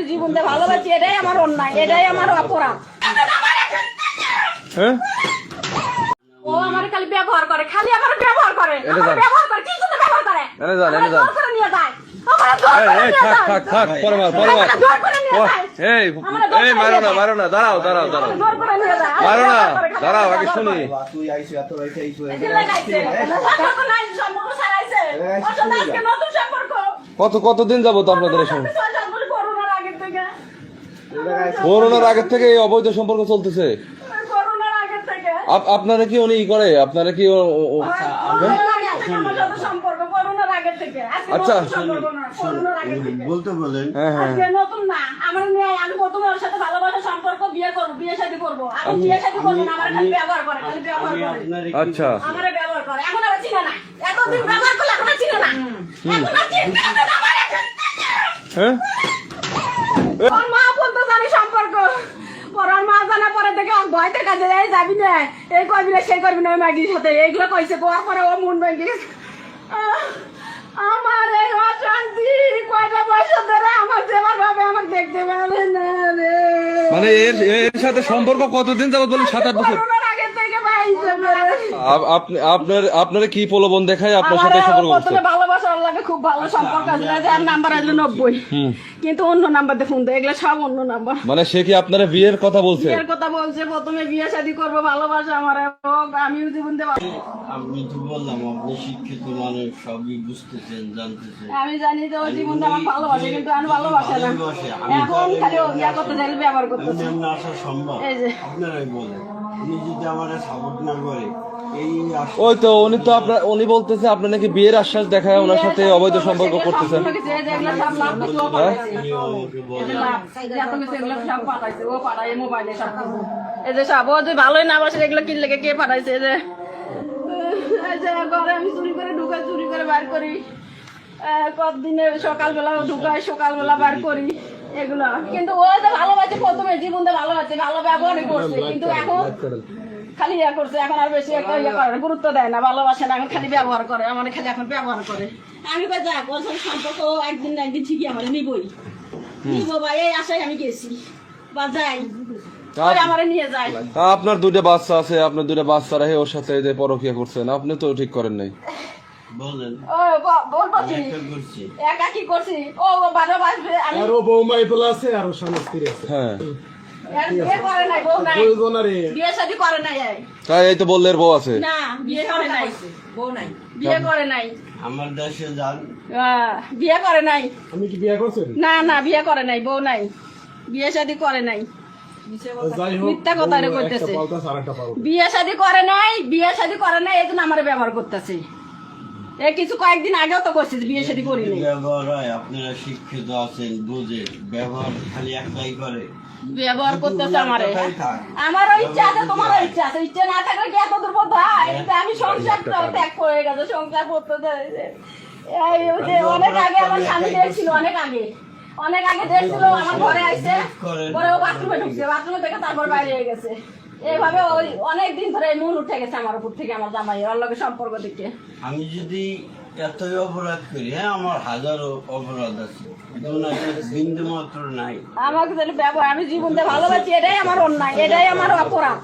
আমি জীবন দিয়ে ভালোবাসি, এটাই আমার অন্যায়, এটাই আমার অপরাধ। হ্যাঁ ও আমার খালি ব্যবহার করে, খালি আমার ব্যবহার করে, আমার ব্যবহার করে, কি জন্য ব্যবহার করে? এনে যান আমার জোর করে নিয়ে যায়, আমার জোর করে এই নিয়ে যায়। থাক পরে মার আমার জোর করে নিয়ে যায়। এই মারো না দাঁড়াও আমার জোর করে নিয়ে যায়। আমার মারো না ব্যবহার করে, খালি দাঁড়াও আমার আগে জোর শুনি করে। তুই আইসি এত রাইতে আইসি এই যে লাগাইছে, সম্পর্ক নাই, সম্পর্ক ছাড়াইছে। ওর সাথে আজকে নতুন সম্পর্ক। কতদিন যাবত আপনাদের এই সম্পর্ক? করোনার আগের থেকে, করোনার আগের থেকে এই অবৈধ সম্পর্ক চলতেছে। করোনার আগের থেকে। আপনারা কি উনি করে আপনারা কি আমার সাথে সম্পর্ক করোনার আগের থেকে। আজকে আচ্ছা। নতুন সম্পর্ক না, করোনার আগের থেকে। বলতে বলেন হ্যাঁ আজকে নতুন না, আমার মেয়ে, আমি প্রথমে ওর সাথে ভালোবাসার সম্পর্ক, বিয়ে করবো, বিয়ে শাদী করবো। আমি বিয়ে শাদী করবো না, আমার খালি ব্যবহার করে, খালি ব্যবহার করে। আপনার আচ্ছা আমার ব্যবহার করে, এখন আর চিনে না। এতদিন ব্যবহার করলে এখন আর চিনে না। এখন আর চিনতে হবে না আমার এখন। হ্যাঁ ওর মা বলতে জানি সম্পর্ক, পরার মা জানা পরে দেখে ওর ভয় দেখা যায়, এই যাবি না, এই করবি না, সেই করবি না, ওই মাগির সাথে এইগুলো কইছে। কোয়ার পরে ও মন ভেঙে গেছে। আমার এই অশান্তি কয়টা বয়স ধরে আমার যেবার ভাবে আমাকে দেখতে পারে না রে। মানে এর সাথে সম্পর্ক কতদিন যাবত বলেন? 7-8 বছর। করোনার আগে থেকে পাইছে পরে। আপনার কি প্রলোভন দেখায় আপনার সাথে আমার সম্পর্ক করছে? প্রথমে ভালোবাসার লাগে, খুব ভালো সম্পর্ক আছে, যার নাম্বার আসলো 90, কিন্তু অন্য নাম্বার দিয়ে ফোন দেয়, এগুলো সব অন্য নাম্বার। মানে সে কি আপনার বিয়ের কথা বলছে? বিয়ের কথা বলছে, প্রথমে বিয়ে শাদী করবো, ভালোবাসা আমার হোক, আমিও জীবন দেব। আমি তো বললাম আপনি শিক্ষিত মানুষ, সবই বুঝতেছেন জানতেছেন। আমি জানি যে ও জীবন দিয়ে আমার ভালোবাসে, কিন্তু আমি ভালোবাসে না। এখন খালি ও বিয়া করতে চাইলে ব্যবহার করতেছে। এমনি আসা সম্ভব? এই যে আপনারাই বলেন, উনি যদি আমার সাপোর্ট না করে এই ওই তো উনি বলতেছে আপনি নাকি বিয়ের আশ্বাস দেখায় ওনার সাথে অবৈধ সম্পর্ক করতেছেন। আমাকে বলে ভালোই না বাসে এগুলো কিনলে কে পাঠাইছে? ঘরে আমি চুরি করে ঢুকাই, চুরি করে বার করি, কতদিনে সকালবেলা ঢুকাই, সকালবেলা বার করি এগুলো। কিন্তু ও যে ভালোবাসে, প্রথমে জীবন দিয়ে ভালোবাসে, ভালো ব্যবহারই করছে, কিন্তু এখন খালি ইয়ে করছে, এখন আর বেশি একটা ইয়ে করে না, গুরুত্ব দেয় না, ভালোবাসে না, এখন খালি ব্যবহার করে, আমার খালি এখন ব্যবহার করে। আমি বা যাক ওর সাথে সম্পর্ক একদিন না একদিন ঠিকই আমার নিবই, নিবো বা এই আশায় আমি গেছি বা যাই, ওই আমারে নিয়ে যায়। আপনার 2টা বাচ্চা আছে, আপনার 2টা বাচ্চা রেখে ওর সাথে এই যে পরকীয়া করছেন, আপনি তো ঠিক করেন নাই। বলেন ও বলবো কি একটা করছি একা কি করছি? ও বারো বাজবে, আমি আরো বৌমাই তোলা আছে, আরো স্বামী স্ত্রী আছে। হ্যাঁ এর বিয়ে করে নাই, বউ নাই, দুইজনারে বিয়ে শাদী করে নাই। তাই এই তো বললের বউ আছে। না, বিয়ে করে নাই, বউ নাই, বিয়ে করে নাই, আমার দেশে যান। বিয়ে করে নাই। আমি কি বিয়ে করছেন? না না, বিয়ে করে নাই, বউ নাই, বিয়ে শাদী করে নাই, যাই হোক, মিথ্যা কথা বউ কইতেছে। একটা পাল্টা আরেকটা পাল্টা। বিয়ে শাদী করে নাই, বিয়ে শাদী করে নাই, এই জন্য আমার ব্যবহার করতেছে। এ কিছু কয়েকদিন আগেও তো করছিস, বিয়ে শাদী করি নাই। ব্যবহার হয়, আপনারা শিক্ষিত আছেন, বুঝেন, ব্যবহার খালি একটাই করে। ব্যবহার করতেছে আমারে। আমারও ইচ্ছা আছে, তোমারও ইচ্ছা আছে, ইচ্ছা না থাকলে কি এত দূর পথ হয়? কিন্তু আমি সংসারটা ত্যাগ করে গেছে, সংসার করতে অনেক আগে আমার স্বামী দেখছিল, অনেক আগে দেখছিল, আমার ঘরে আইছে, পরে ও বাথরুমে ঢুকছে, বাথরুমে দেখে তারপর বাইরে হয়ে গেছে। এইভাবে ওই অনেক দিন ধরে মন উঠে গেছে আমার উপর থেকে, আমার জামাই ওর লগে সম্পর্ক দেখে। আমি যদি এতই অপরাধ করি, হ্যাঁ আমার হাজারো অপরাধ আছে, বিন্দু মাত্র নাই। আমাকে যদি ব্যবহার, আমি জীবন দিয়ে ভালোবাসি, এটাই আমার অন্যায়, এটাই আমার অপরাধ।